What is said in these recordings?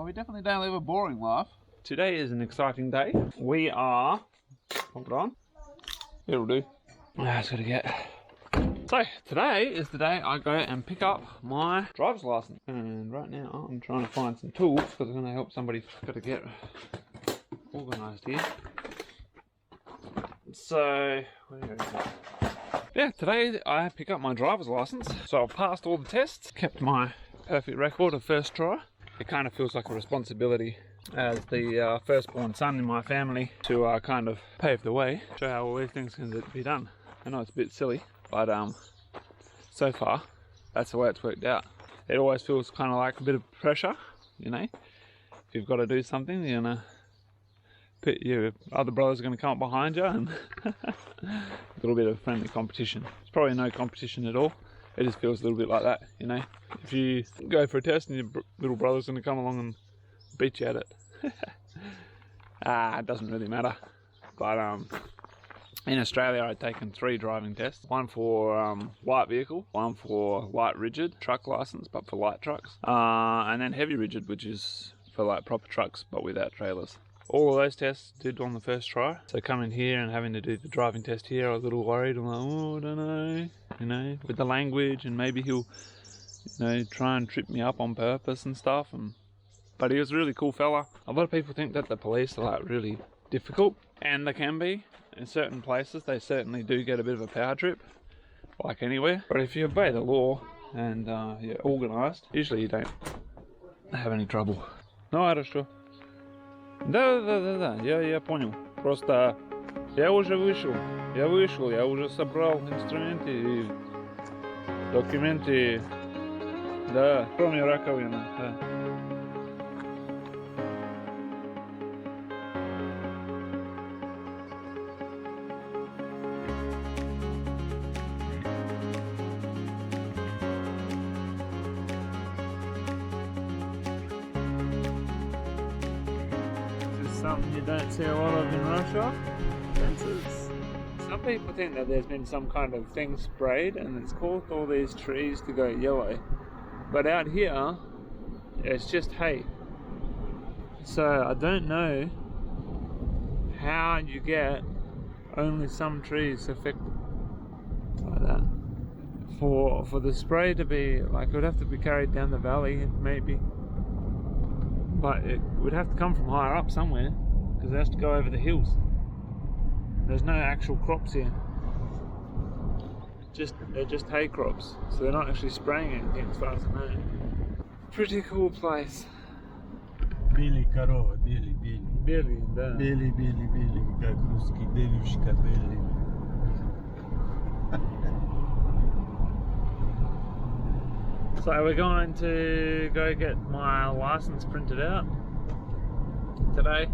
Well, we definitely don't live a boring life. Today is an exciting day. We are... Hold on. It'll do. It's got to get... So, today is the day I go and pick up my driver's license. And right now, I'm trying to find some tools because I'm going to help somebody. Got to get organised here. So, where is it? Yeah, today I pick up my driver's license. So I've passed all the tests, kept my perfect record of first try. It kind of feels like a responsibility as the firstborn son in my family to kind of pave the way, show how all these things can be done. I know it's a bit silly, but so far that's the way it's worked out. It always feels kind of like a bit of pressure, you know. If you've got to do something, you're gonna put your other brothers are gonna come up behind you, and a little bit of friendly competition. It's probably no competition at all. It just feels a little bit like that, you know. If you go for a test and your little brother's gonna come along and beat you at it, it doesn't really matter. But in Australia, I'd taken 3 driving tests. One for light vehicle, one for light rigid truck license, but for light trucks, and then heavy rigid, which is for like proper trucks, but without trailers. All of those tests did on the first try. So coming here and having to do the driving test here, I was a little worried. I'm like, oh, I don't know, you know, with the language, and maybe he'll, you know, try and trip me up on purpose and stuff. But he was a really cool fella. A lot of people think that the police are like really difficult, and they can be. In certain places, they certainly do get a bit of a power trip, like anywhere. But if you obey the law and you're organised, usually you don't have any trouble. No, хорошо. Да, я понял. Просто я уже вышел, я уже собрал инструменты и документы, да, кроме раковины, да. Something you don't see a lot of in Russia. Fences. Some people think that there's been some kind of thing sprayed and it's caused all these trees to go yellow. But out here, it's just hay. So I don't know how you get only some trees affected like that. For the spray to be, like, it would have to be carried down the valley maybe. But it would have to come from higher up somewhere, because it has to go over the hills. There's no actual crops here. They're just hay crops, so they're not actually spraying anything as far as I know. Pretty cool place. Белый корова, белый. Белый, да. Белый, как русский, белюшка, белый. So we're going to go get my license printed out today,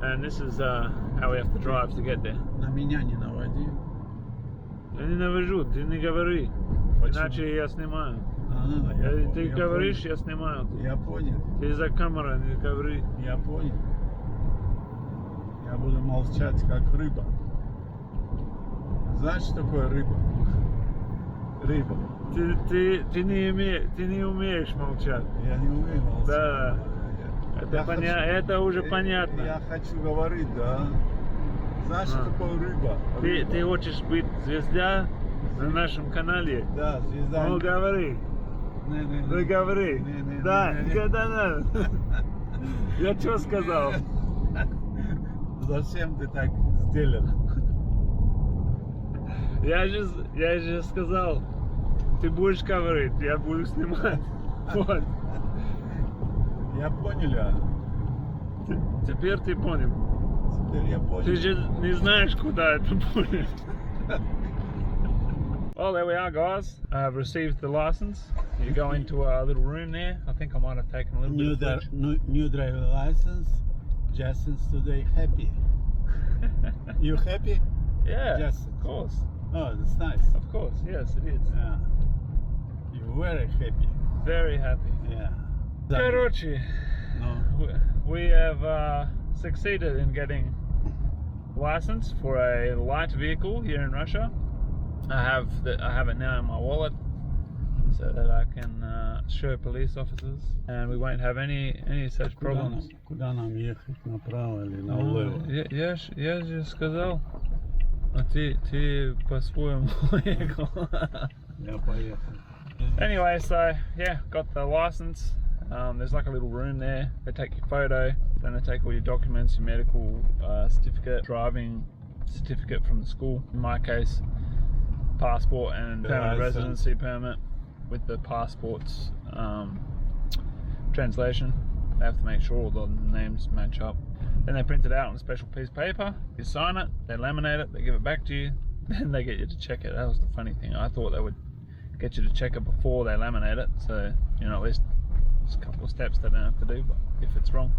and this is how we have to drive to get there. На меня не наводи. Я не навожу, ты не говори, иначе я снимаю. Ты говоришь, я снимаю. Я понял. Ты за камерой не говори. Я понял. Я буду молчать, как рыба. Знаешь, что такое рыба? Рыба. Ты не умеешь молчать. Я не умею молчать. Да. Это уже понятно. Я хочу говорить, да. Знаешь, что такое рыба? Ты хочешь быть звезда на нашем канале? Да, звезда. Ну говори. Ну говори. Да, да. Я что сказал? Зачем ты так сделал? Я же сказал. Ты будешь говорить, я буду снимать. Вот. Я понял, я. Теперь ты понял. Теперь я понял. Ты же не знаешь, куда это будет. Well, there we are, guys. I've received the license. You go into a little room there. I think I might have taken a little bit of footage. New driver license. Justin today happy. You happy? Yeah, Justin. of course. Oh, that's nice. Of course, yes, it is. Yeah. You're very happy. Very happy. Yeah. Короче, No. we have succeeded in getting license for a light vehicle here in Russia. I have it now in my wallet. so that I can show police officers and we won't have any such problems. Куда нам ехать, направо или налево? Я же сказал, а ты по-своему ехал. Я поехал. Anyway, so yeah, got the license. There's like a little room there. They take your photo, then they take all your documents, your medical certificate, driving certificate from the school. In my case, passport and permanent residency permit with the passport's translation. They have to make sure all the names match up. Then they print it out on a special piece of paper. You sign it, they laminate it, they give it back to you, then they get you to check it. That was the funny thing. I thought they would get you to check it before they laminate it, so you know at least there's a couple of steps they don't have to do, but if it's wrong.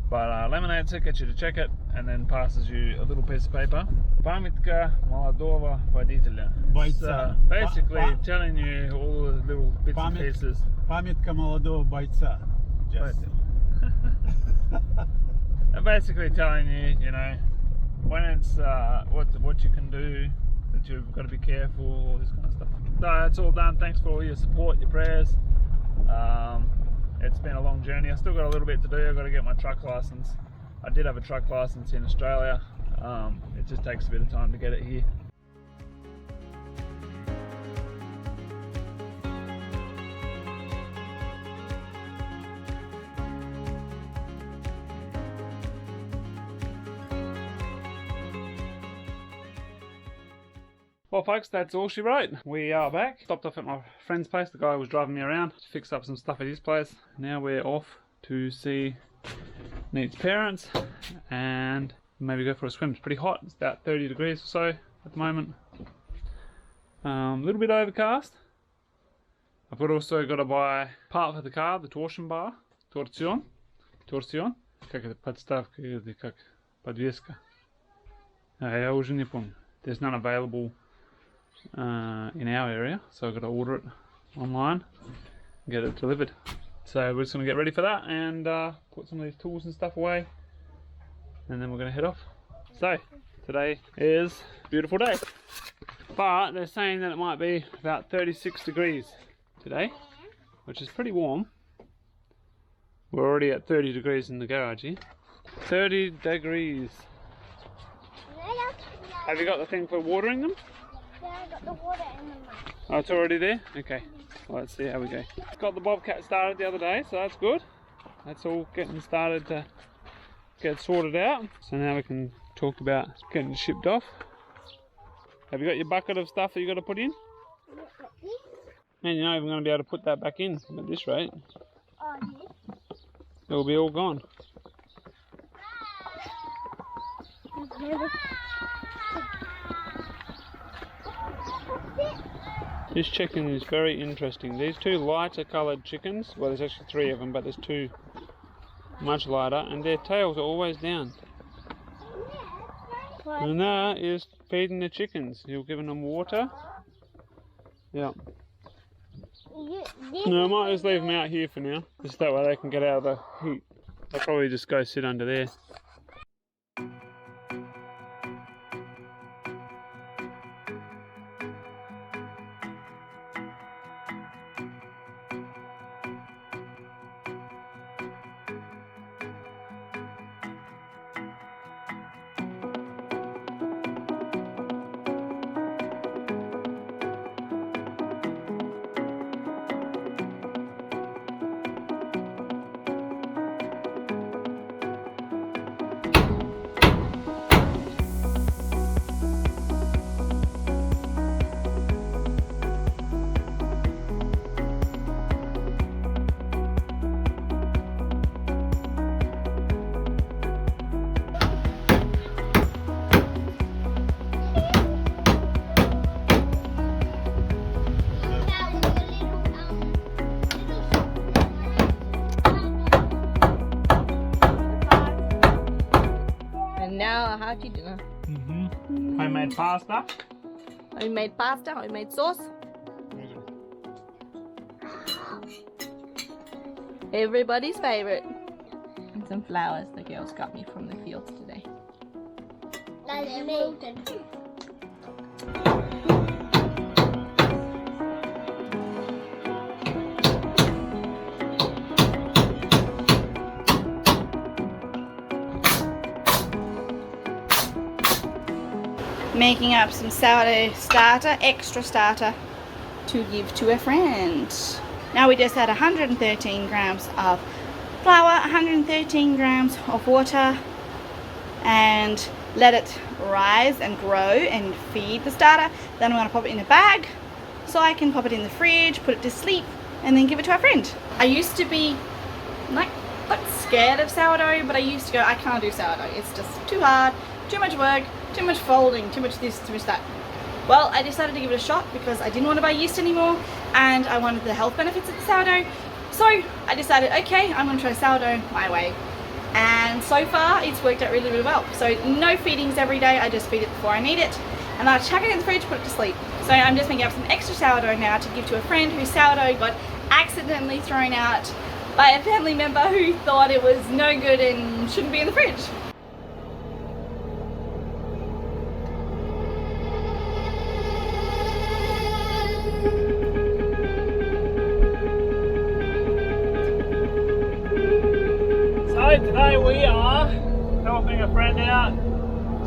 But laminates it, gets you to check it, and then passes you a little piece of paper. Памятка молодого водителя. So basically telling you all the little bits and pieces. Памятка молодого бойца. Basically telling you, you know, when it's what you can do, that you've got to be careful, all this kind of stuff. So that's all done. Thanks for all your support, your prayers. It's been a long journey. I still got a little bit to do. I've got to get my truck license. I did have a truck license in Australia. It just takes a bit of time to get it here. Well folks, that's all she wrote. We are back. Stopped off at my friend's place. The guy was driving me around to fix up some stuff at his place. Now we're off to see Neat's parents and maybe go for a swim. It's pretty hot. It's about 30 degrees or so at the moment. A little bit overcast. I've also got to buy part for the car, the torsion bar. Torsion. Как это? Подставка или как? Подвеска. Я уже не помню. There's none available in our area, so I've got to order it online and get it delivered. So we're just going to get ready for that and put some of these tools and stuff away, and then we're going to head off. So today is a beautiful day, but they're saying that it might be about 36 degrees today, which is pretty warm. We're already at 30 degrees in the garage here. 30 degrees. Have you got the thing for watering them? Yeah, I got the water in the mug. Oh, it's already there? Okay. Well, let's see how we go. Got the Bobcat started the other day, so that's good. That's all getting started to get sorted out. So now we can talk about getting it shipped off. Have you got your bucket of stuff that you got to put in? Man, you're not even going to be able to put that back in at this rate. Oh, yes. It'll be all gone. This chicken is very interesting. These two lighter coloured chickens, well there's actually 3 of them, but there's 2 much lighter, and their tails are always down. And that is feeding the chickens. You're giving them water. Yeah. No, I might just leave them out here for now. Just that way they can get out of the heat. They'll probably just go sit under there. Now, how'd you dinner? Homemade pasta. Homemade pasta, homemade sauce. Everybody's favorite. And some flowers the girls got me from the fields today. That's me. making up some sourdough starter, extra starter, to give to a friend. Now we just add 113 grams of flour, 113 grams of water, and let it rise and grow and feed the starter. Then I'm going to pop it in a bag so I can pop it in the fridge, put it to sleep, and then give it to our friend. I used to be like scared of sourdough, but I used to go, I can't do sourdough. It's just too hard, too much work, too much folding, too much this, too much that. Well, I decided to give it a shot because I didn't want to buy yeast anymore and I wanted the health benefits of the sourdough. So I decided, okay, I'm going to try sourdough my way. And so far, it's worked out really, really well. So no feedings every day, I just feed it before I need it. And then I chuck it in the fridge, put it to sleep. So I'm just making up some extra sourdough now to give to a friend whose sourdough got accidentally thrown out by a family member who thought it was no good and shouldn't be in the fridge. So today we are helping a friend out,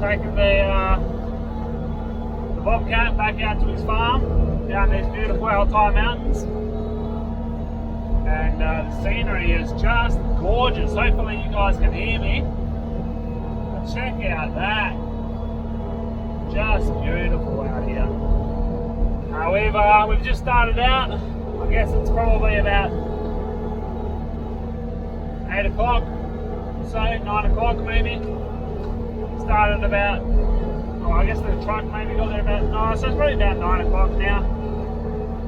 taking the bobcat back out to his farm down these beautiful Altai mountains. And the scenery is just gorgeous. Hopefully you guys can hear me. But check out that. Just beautiful out here. However, we've just started out. I guess it's probably about 8 o'clock, so 9 o'clock maybe. Started about, oh, I guess the truck maybe got there about 9, so it's probably about 9 o'clock now.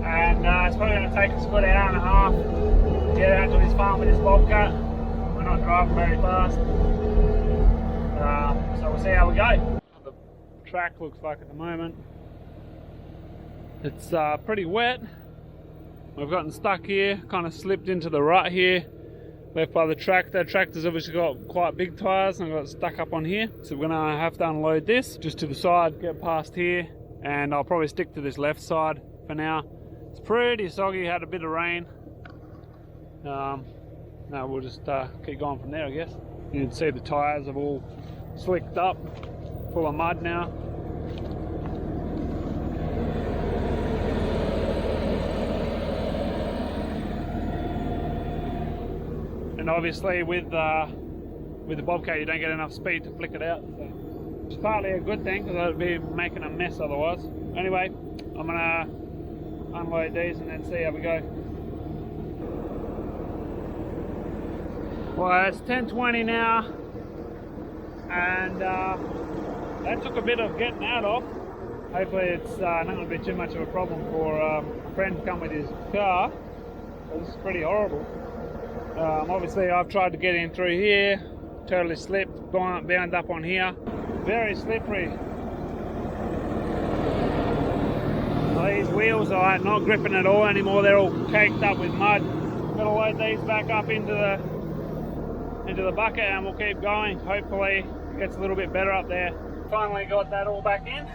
And it's probably going to take us a good hour and a half to get out to his farm with his bobcat. We're not driving very fast. So we'll see how we go. The track looks like at the moment. It's pretty wet. We've gotten stuck here, kind of slipped into the rut here, left by the tractor. Tractor's obviously got quite big tyres and I got stuck up on here. So we're gonna have to unload this just to the side, get past here, and I'll probably stick to this left side for now. It's pretty soggy, had a bit of rain. Now we'll just keep going from there, I guess. You can see the tyres have all slicked up, full of mud now. And obviously with the bobcat you don't get enough speed to flick it out, so it's partly a good thing because I'd be making a mess otherwise. Anyway, I'm gonna unload these and then see how we go. Well, it's 10:20 now, and that took a bit of getting out of. Hopefully it's not going to be too much of a problem for a friend to come with his car. This is pretty horrible. Obviously I've tried to get in through here, totally slipped, bound up on here. Very slippery. These wheels are not gripping at all anymore, they're all caked up with mud. Gotta load these back up into the bucket and we'll keep going. Hopefully it gets a little bit better up there. Finally got that all back in.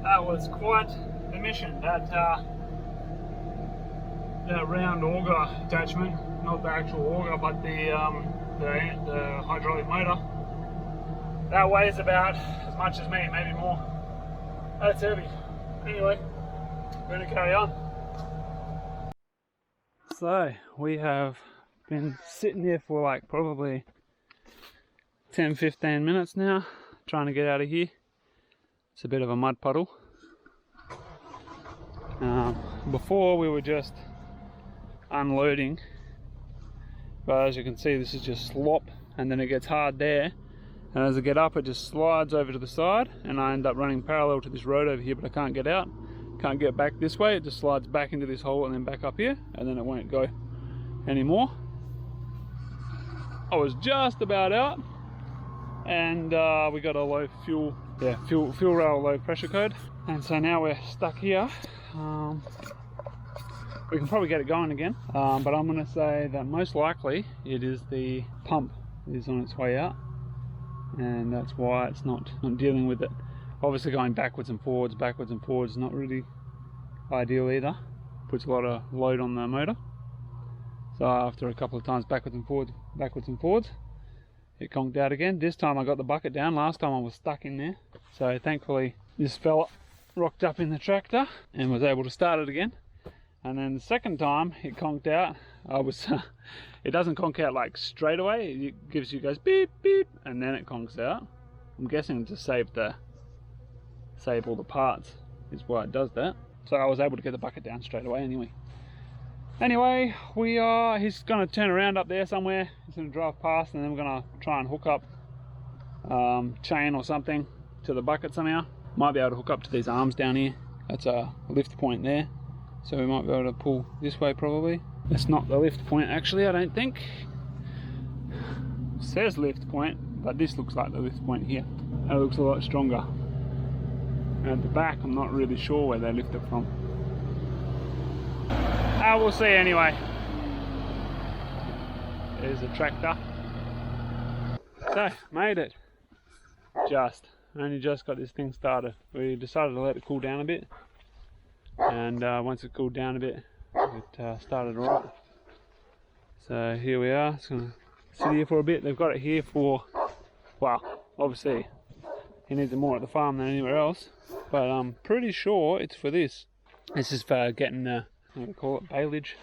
That was quite the mission. That round auger attachment, not the actual auger but the hydraulic motor. That weighs about as much as me, maybe more. That's heavy. Anyway, we're going to carry on. So we have been sitting here for like probably 10-15 minutes now, trying to get out of here. It's a bit of a mud puddle. Before we were just unloading, but as you can see this is just slop, and then it gets hard there, and as I get up it just slides over to the side and I end up running parallel to this road over here, but I can't get out, can't get back this way. It just slides back into this hole and then back up here, and then it won't go anymore. I was just about out, and we got a low fuel rail low pressure code, and so now we're stuck here. We can probably get it going again, but I'm going to say that most likely it is the pump is on its way out, and that's why it's not dealing with it. Obviously going backwards and forwards is not really ideal either. Puts a lot of load on the motor. So after a couple of times backwards and forwards, it conked out again. This time I got the bucket down. Last time I was stuck in there. So thankfully this fella rocked up in the tractor and was able to start it again. And then the second time it conked out, it doesn't conk out like straight away, it gives you, goes beep beep, and then it conks out. I'm guessing to save all the parts is why it does that. So I was able to get the bucket down straight away anyway. Anyway, he's gonna turn around up there somewhere, he's gonna drive past, and then we're gonna try and hook up chain or something to the bucket somehow. Might be able to hook up to these arms down here. That's a lift point there. So we might be able to pull this way probably. It's not the lift point actually, I don't think. It says lift point, but this looks like the lift point here. It looks a lot stronger. And at the back, I'm not really sure where they lift it from. We'll see anyway. There's a tractor. So, made it. Only just got this thing started. We decided to let it cool down a bit. And once it cooled down a bit, it started alright. So here we are. It's going to sit here for a bit. They've got it here for, well, obviously he needs it more at the farm than anywhere else, but I'm pretty sure it's for this. This is for getting the, what do you call it, baleage,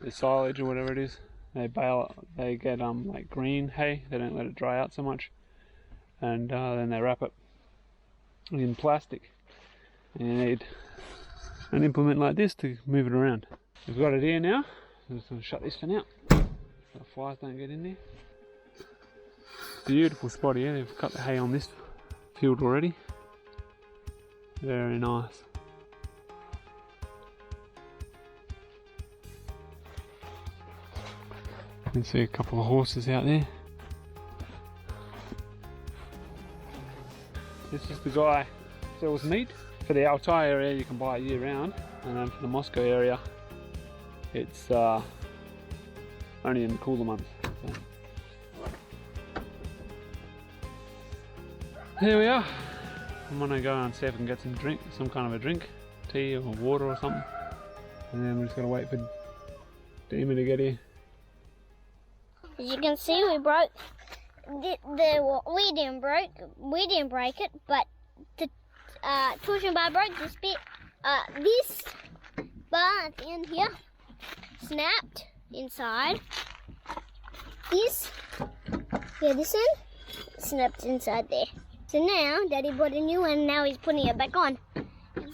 the silage or whatever it is. They bale it, they get like green hay. They don't let it dry out so much, and then they wrap it in plastic. And you need an implement like this to move it around. We've got it here now. I'm just going to shut this thing out so the flies don't get in there. Beautiful spot here. They've cut the hay on this field already. Very nice. You can see a couple of horses out there. This is the guy who sells meat. For the Altai area you can buy it year round, and then for the Moscow area it's only in the cooler months. So. Here we are. I'm gonna go and see if I can get some kind of a drink, tea or water or something, and then we're just gonna wait for Demon to get here. As you can see, we broke we didn't break it, but the torsion bar broke this bit. This bar at the end here snapped inside. This end snapped inside there. So now Daddy bought a new one, and now he's putting it back on.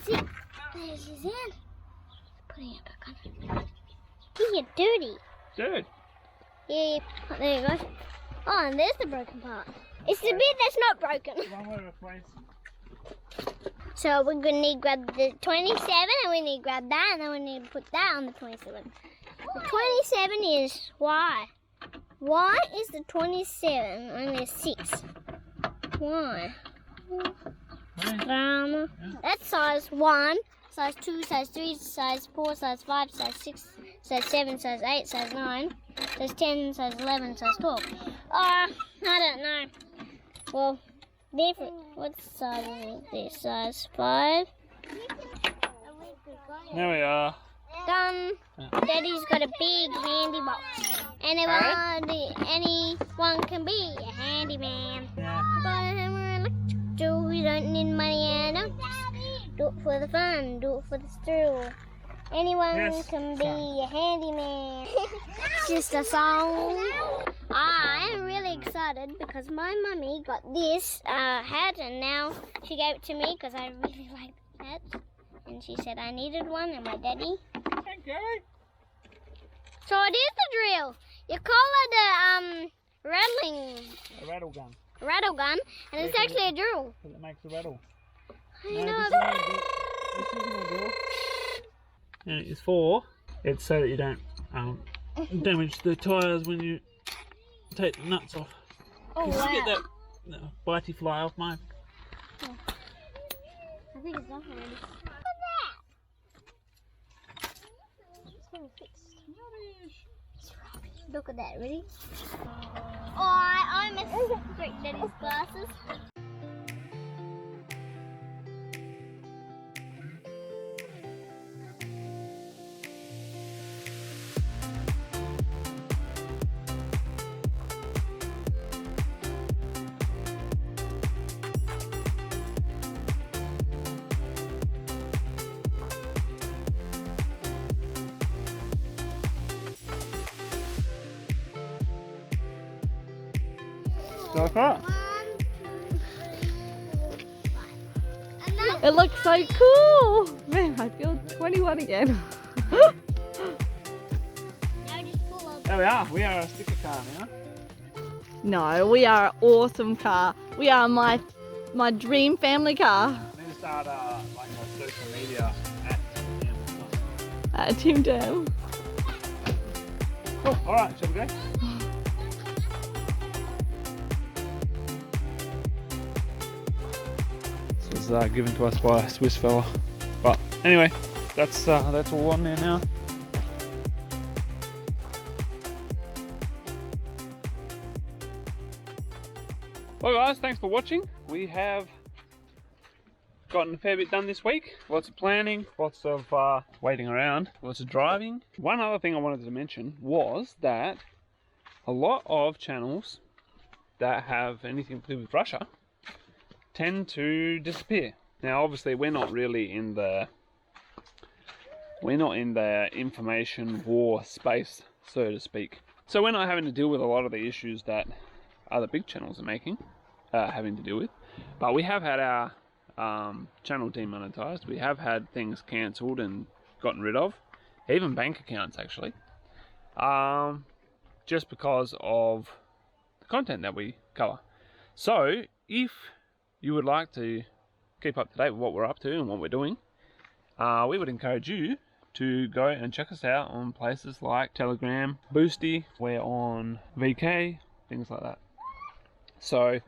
See, there's his hand. Putting it back on. You get dirty. Dude. Yeah, there you go. Oh, and there's the broken part. It's the bit that's not broken. So we're going to need to grab the 27, and we need to grab that, and then we need to put that on the 27. The 27 is why? Why is the 27 only a 6? Why? That's size 1, size 2, size 3, size 4, size 5, size 6, size 7, size 8, size 9, size 10, size 11, size 12. I don't know. Well, different. What size is this? Size 5. There we are. Done. Daddy's got a big handy box. Anyone can be a handyman. But we don't need money and do it for the fun, do it for the thrill. Anyone can be a handyman. It's just a song. I am really excited because my mummy got this hat, and now she gave it to me because I really like that. And she said I needed one, and my daddy. Thank you. So it is the drill. You call it a rattling. A rattle gun. Rattle gun, and it's actually a drill. Because it makes a rattle. I know. This isn't a drill. And it's for, it's so that you don't damage the tyres when you take the nuts off. Oh, Can wow. you get that bitey fly off mine? Oh. I think it's off already. Look at that! It's going to fix. Look at that, ready? Oh, I almost break Daddy's glasses. So far. It looks so cool. Man, I feel 21 again. Now just pull up. There we are. We are a sticker car now. No, we are an awesome car. We are my dream family car. We need to start like a social media at Team Dam. Cool. Alright, shall we go? This was given to us by a Swiss fella. But anyway, that's all on there now. Well guys, thanks for watching. We have gotten a fair bit done this week. Lots of planning, lots of waiting around, lots of driving. One other thing I wanted to mention was that a lot of channels that have anything to do with Russia tend to disappear. Now obviously we're not in the information war space, so to speak. So we're not having to deal with a lot of the issues that other big channels are having to deal with. But we have had our channel demonetized. We have had things cancelled and gotten rid of, even bank accounts actually, just because of the content that we cover. So if you would like to keep up to date with what we're up to and what we're doing, we would encourage you to go and check us out on places like Telegram, Boosty, we're on VK, things like that. So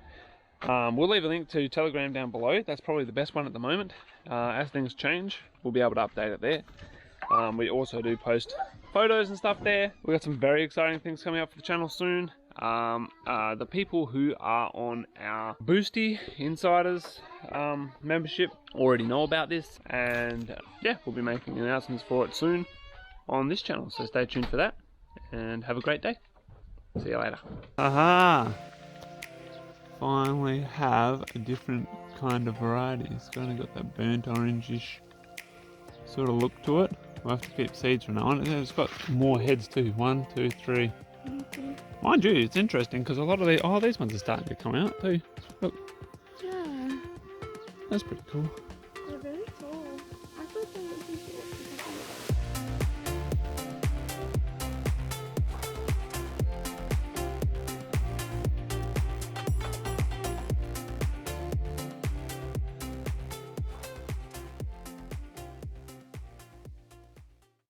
we'll leave a link to Telegram down below. That's probably the best one at the moment. As things change, we'll be able to update it there. We also do post photos and stuff there. We've got some very exciting things coming up for the channel soon. The people who are on our Boosty Insiders membership already know about this, and yeah, we'll be making announcements for it soon on this channel, so stay tuned for that and have a great day. See you later. Aha! Finally have a different kind of variety. It's kind of got that burnt orangish sort of look to it. We'll have to keep seeds from now on. It's got more heads too. 1, 2, 3. Mind you, it's interesting because a lot of these ones are starting to come out too. Look. Yeah. That's pretty cool.